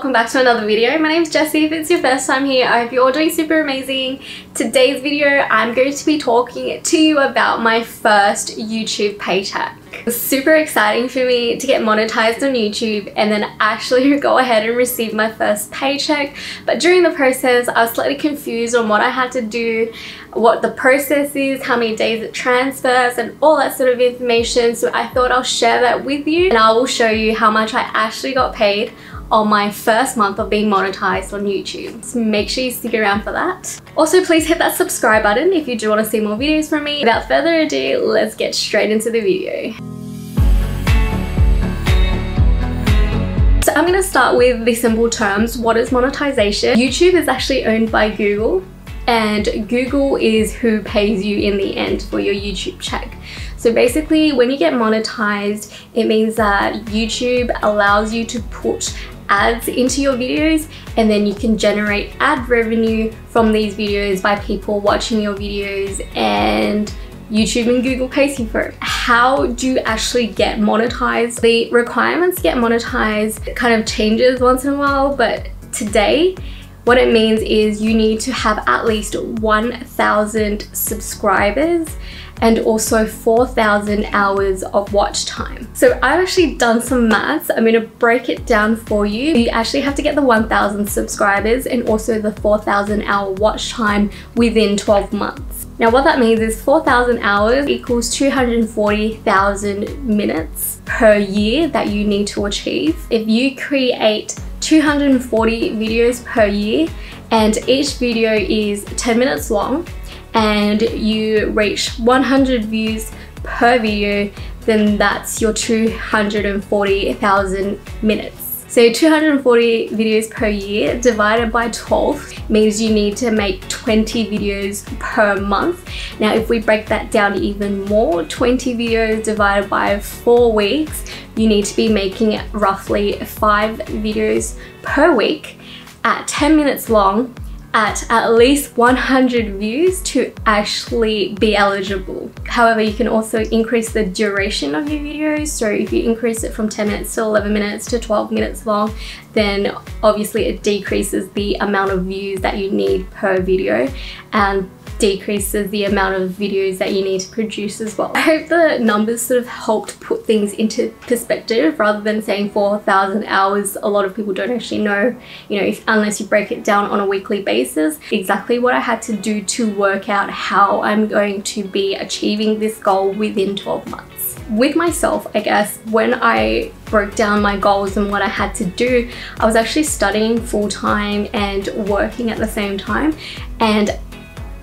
welcome back to another video. My name is Jessie. If it's your first time here, I hope you're all doing super amazing. Today's video, I'm going to be talking to you about my first YouTube paycheck. It was super exciting for me to get monetized on YouTube and then actually go ahead and receive my first paycheck. But during the process, I was slightly confused on what I had to do, what the process is, how many days it transfers, and all that sort of information. So I thought I'll share that with you, and I will show you how much I actually got paid on my first month of being monetized on YouTube. So make sure you stick around for that. Also, please hit that subscribe button if you do want to see more videos from me. Without further ado, let's get straight into the video. So I'm going to start with the simple terms. What is monetization? YouTube is actually owned by Google, and Google is who pays you in the end for your YouTube check. So basically, when you get monetized, it means that YouTube allows you to put ads into your videos, and then you can generate ad revenue from these videos by people watching your videos, and YouTube and Google pays you for it. How do you actually get monetized? The requirements to get monetized kind of changes once in a while, but today what it means is you need to have at least 1,000 subscribers and also 4,000 hours of watch time. So I've actually done some maths. I'm gonna break it down for you. You actually have to get the 1,000 subscribers and also the 4,000 hour watch time within 12 months. Now what that means is 4,000 hours equals 240,000 minutes per year that you need to achieve. If you create 240 videos per year and each video is 10 minutes long and you reach 100 views per video, then that's your 240,000 minutes. So 240 videos per year divided by 12 means you need to make 20 videos per month. Now if we break that down even more, 20 videos divided by 4 weeks, you need to be making roughly 5 videos per week at 10 minutes long at least 100 views to actually be eligible. However, you can also increase the duration of your videos. So if you increase it from 10 minutes to 11 minutes to 12 minutes long, then obviously it decreases the amount of views that you need per video and decreases the amount of videos that you need to produce as well. I hope the numbers sort of helped put things into perspective rather than saying 4,000 hours. A lot of people don't actually know, unless you break it down on a weekly basis, exactly what I had to do to work out how I'm going to be achieving this goal within 12 months. With myself, I guess, when I broke down my goals and what I had to do, I was actually studying full-time and working at the same time, and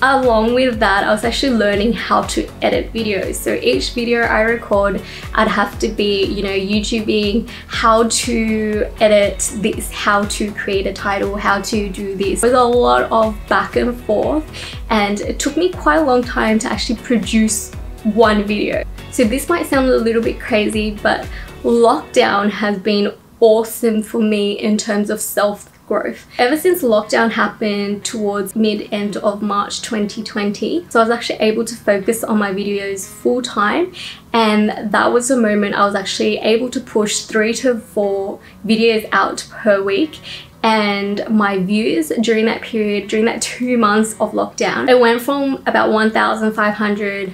along with that, I was actually learning how to edit videos. So each video I record, I'd have to be, YouTubing how to edit this, how to create a title, how to do this. There's a lot of back and forth, and it took me quite a long time to actually produce one video. So this might sound a little bit crazy, but lockdown has been awesome for me in terms of self-growth. Ever since lockdown happened towards mid-end of March 2020, so I was actually able to focus on my videos full time, and that was the moment I was actually able to push 3 to 4 videos out per week. And my views during that period, during that 2 months of lockdown, it went from about 1,500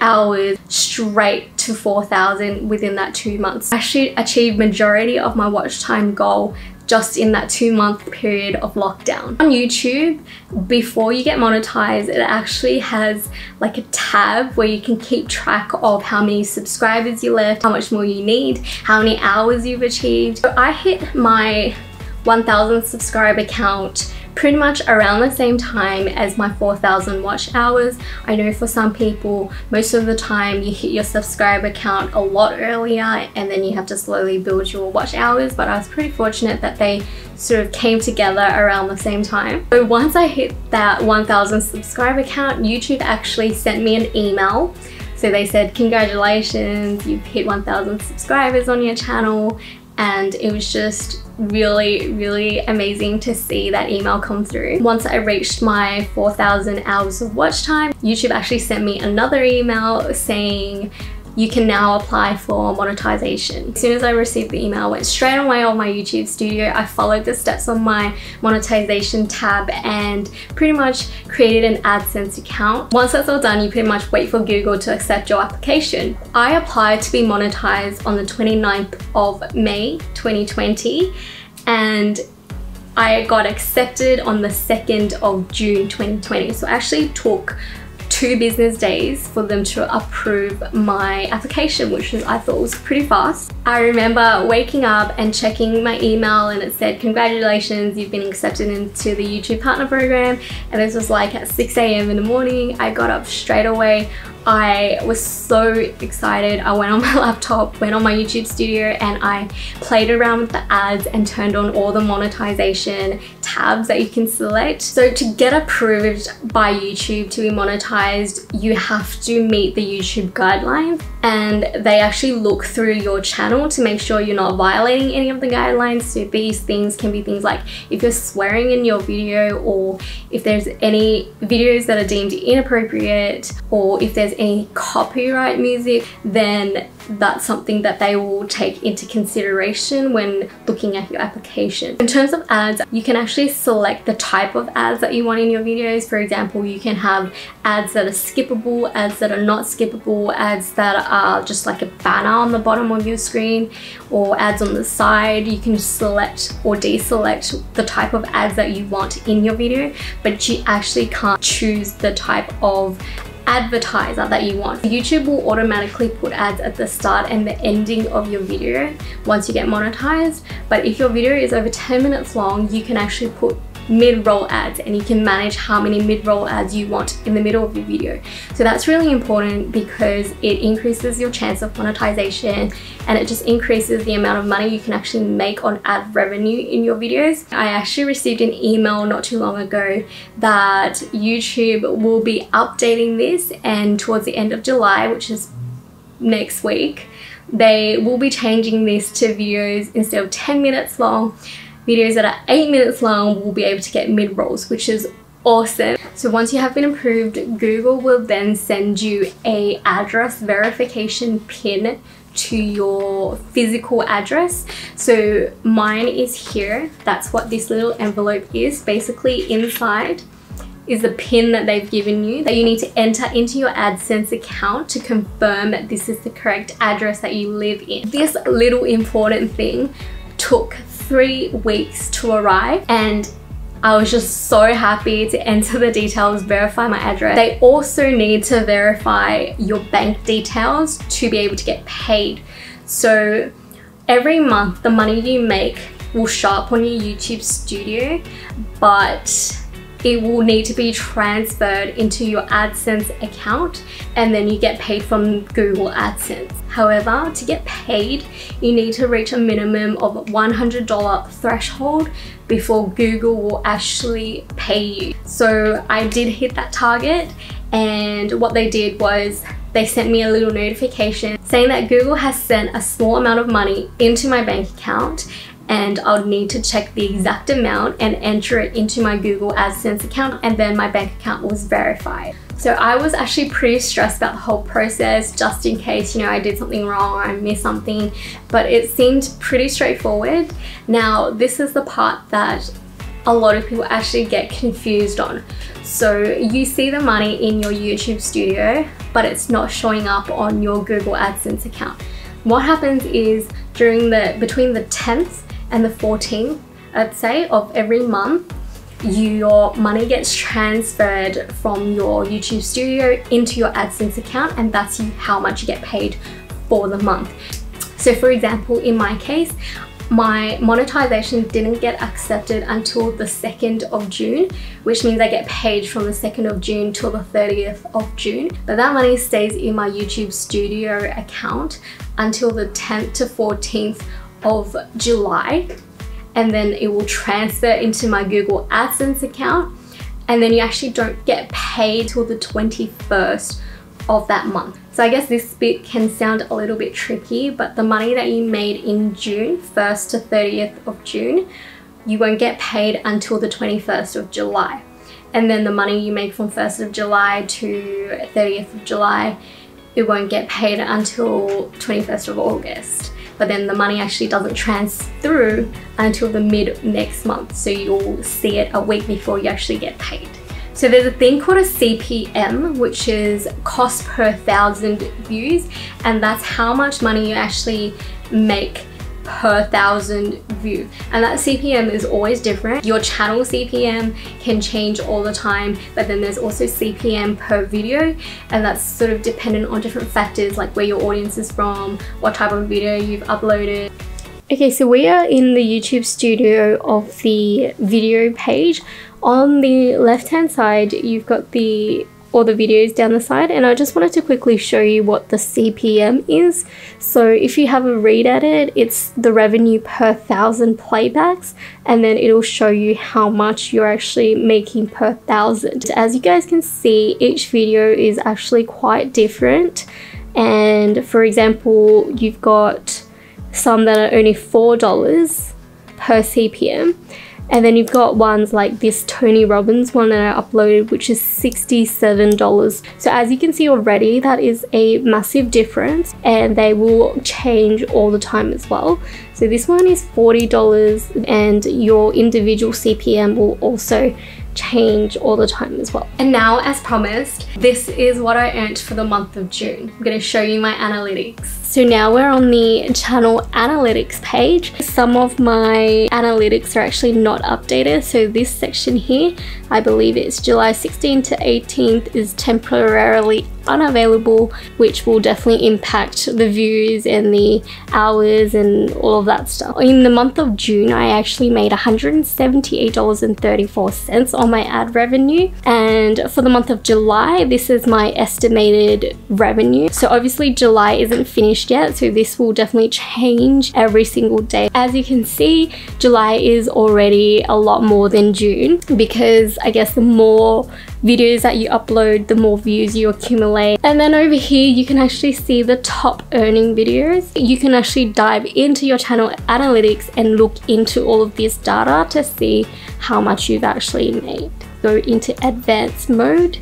hours straight to 4,000 within that 2 months. I actually achieved majority of my watch time goal just in that 2-month period of lockdown. On YouTube, before you get monetized, it actually has like a tab where you can keep track of how many subscribers you left, how much more you need, how many hours you've achieved. So I hit my 1,000 subscriber count pretty much around the same time as my 4,000 watch hours. I know for some people, most of the time you hit your subscriber count a lot earlier and then you have to slowly build your watch hours, but I was pretty fortunate that they sort of came together around the same time. So once I hit that 1,000 subscriber count, YouTube actually sent me an email. So they said, congratulations, you've hit 1,000 subscribers on your channel. And it was just really amazing to see that email come through. Once I reached my 4,000 hours of watch time, YouTube actually sent me another email saying you can now apply for monetization. As soon as I received the email, I went straight away on my YouTube studio. I followed the steps on my monetization tab and pretty much created an AdSense account. Once that's all done, you pretty much wait for Google to accept your application. I applied to be monetized on the 29th of May 2020 and I got accepted on the 2nd of June 2020. So it actually took 2 business days for them to approve my application, which I thought was pretty fast. I remember waking up and checking my email and it said, congratulations, you've been accepted into the YouTube Partner Program. And this was like at 6 a.m. in the morning. I got up straight away. I was so excited. I went on my laptop, went on my YouTube studio, and I played around with the ads and turned on all the monetization tabs that you can select. So to get approved by YouTube to be monetized, you have to meet the YouTube guidelines, and they actually look through your channel to make sure you're not violating any of the guidelines. So these things can be things like if you're swearing in your video, or if there's any videos that are deemed inappropriate, or if there's any copyright music, then that's something that they will take into consideration when looking at your application. In terms of ads, you can actually select the type of ads that you want in your videos. For example, you can have ads that are skippable, ads that are not skippable, ads that are just like a banner on the bottom of your screen, or ads on the side. You can select or deselect the type of ads that you want in your video, but you actually can't choose the type of advertiser that you want. YouTube will automatically put ads at the start and the ending of your video once you get monetized, but if your video is over 10 minutes long, you can actually put mid-roll ads, and you can manage how many mid-roll ads you want in the middle of your video. So that's really important because it increases your chance of monetization, and it just increases the amount of money you can actually make on ad revenue in your videos. I actually received an email not too long ago that YouTube will be updating this, and towards the end of July, which is next week, they will be changing this to videos instead of 10 minutes long. Videos that are 8 minutes long will be able to get mid-rolls, which is awesome. So once you have been approved, Google will then send you a address verification pin to your physical address. So mine is here. That's what this little envelope is. Basically inside is the pin that they've given you that you need to enter into your AdSense account to confirm that this is the correct address that you live in. This little important thing took 3 weeks to arrive, and I was just so happy to enter the details, verify my address. They also need to verify your bank details to be able to get paid. So every month the money you make will show up on your YouTube studio, but it will need to be transferred into your AdSense account, and then you get paid from Google AdSense. However, to get paid, you need to reach a minimum of $100 threshold before Google will actually pay you. So I did hit that target, and what they did was they sent me a little notification saying that Google has sent a small amount of money into my bank account, and I'll need to check the exact amount and enter it into my Google AdSense account, and then my bank account was verified. So I was actually pretty stressed about the whole process, just in case, you know, I did something wrong or I missed something, but it seemed pretty straightforward. Now, this is the part that a lot of people actually get confused on. So you see the money in your YouTube studio, but it's not showing up on your Google AdSense account. What happens is between the 10th and the 14th, I'd say, of every month, your money gets transferred from your YouTube studio into your AdSense account, and that's how much you get paid for the month. So for example, in my case, my monetization didn't get accepted until the 2nd of June, which means I get paid from the 2nd of June till the 30th of June. But that money stays in my YouTube studio account until the 10th to 14th of July, and then it will transfer into my Google AdSense account, and then you actually don't get paid till the 21st of that month. So I guess this bit can sound a little bit tricky, but the money that you made in June, 1st to 30th of June, you won't get paid until the 21st of July. And then the money you make from 1st of July to 30th of July it won't get paid until 21st of August. But then the money actually doesn't transfer through until the mid next month. So you'll see it a week before you actually get paid. So there's a thing called a CPM, which is cost per 1,000 views, and that's how much money you actually make per 1,000 view. And that CPM is always different. Your channel CPM can change all the time, but then there's also CPM per video, and that's sort of dependent on different factors like where your audience is from, what type of video you've uploaded. Okay, so we are in the YouTube studio of the video page. On the left hand side, you've got all the videos down the side, and I just wanted to quickly show you what the CPM is. So if you have a read at it, it's the revenue per 1,000 playbacks, and then it'll show you how much you're actually making per 1,000. As you guys can see, each video is actually quite different, and for example, you've got some that are only $4 per CPM. And then you've got ones like this Tony Robbins one that I uploaded, which is $67. So as you can see already, that is a massive difference, and they will change all the time as well. So this one is $40, and your individual CPM will also change all the time as well. And now, as promised, this is what I earned for the month of June. I'm going to show you my analytics. So now we're on the channel analytics page. Some of my analytics are actually not updated. So this section here, I believe it's July 16th to 18th, is temporarily unavailable, which will definitely impact the views and the hours and all of that stuff. In the month of June, I actually made $178.34 on my ad revenue, and for the month of July, this is my estimated revenue. So obviously July isn't finished yet, so this will definitely change every single day. As you can see, July is already a lot more than June, because I guess the more videos that you upload, the more views you accumulate. And then over here, you can actually see the top earning videos. You can actually dive into your channel analytics and look into all of this data to see how much you've actually made. Go into advanced mode.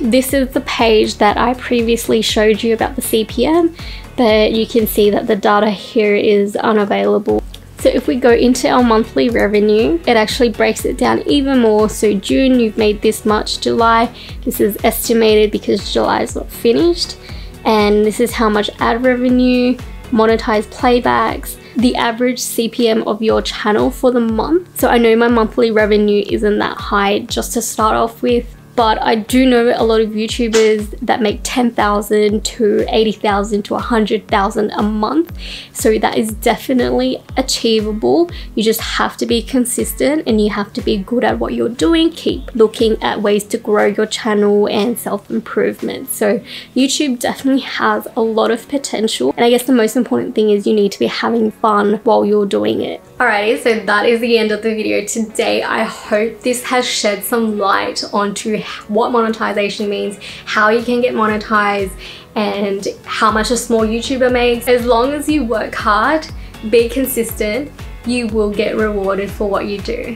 This is the page that I previously showed you about the CPM, but you can see that the data here is unavailable. So if we go into our monthly revenue, it actually breaks it down even more. So June, you've made this much. July, this is estimated because July is not finished. And this is how much ad revenue, monetized playbacks, the average CPM of your channel for the month. So I know my monthly revenue isn't that high just to start off with, but I do know a lot of YouTubers that make $10,000 to $80,000 to $100,000 a month. So that is definitely achievable. You just have to be consistent and you have to be good at what you're doing. Keep looking at ways to grow your channel and self-improvement. So YouTube definitely has a lot of potential. And I guess the most important thing is you need to be having fun while you're doing it. Alrighty, so that is the end of the video today. I hope this has shed some light onto what monetization means, how you can get monetized, and how much a small YouTuber makes. As long as you work hard, be consistent, you will get rewarded for what you do.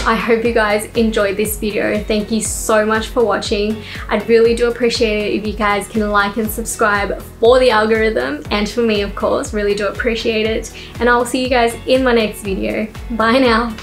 I hope you guys enjoyed this video. Thank you so much for watching. I'd really do appreciate it if you guys can like and subscribe for the algorithm, and for me, of course. Really do appreciate it. And I'll see you guys in my next video. Bye now.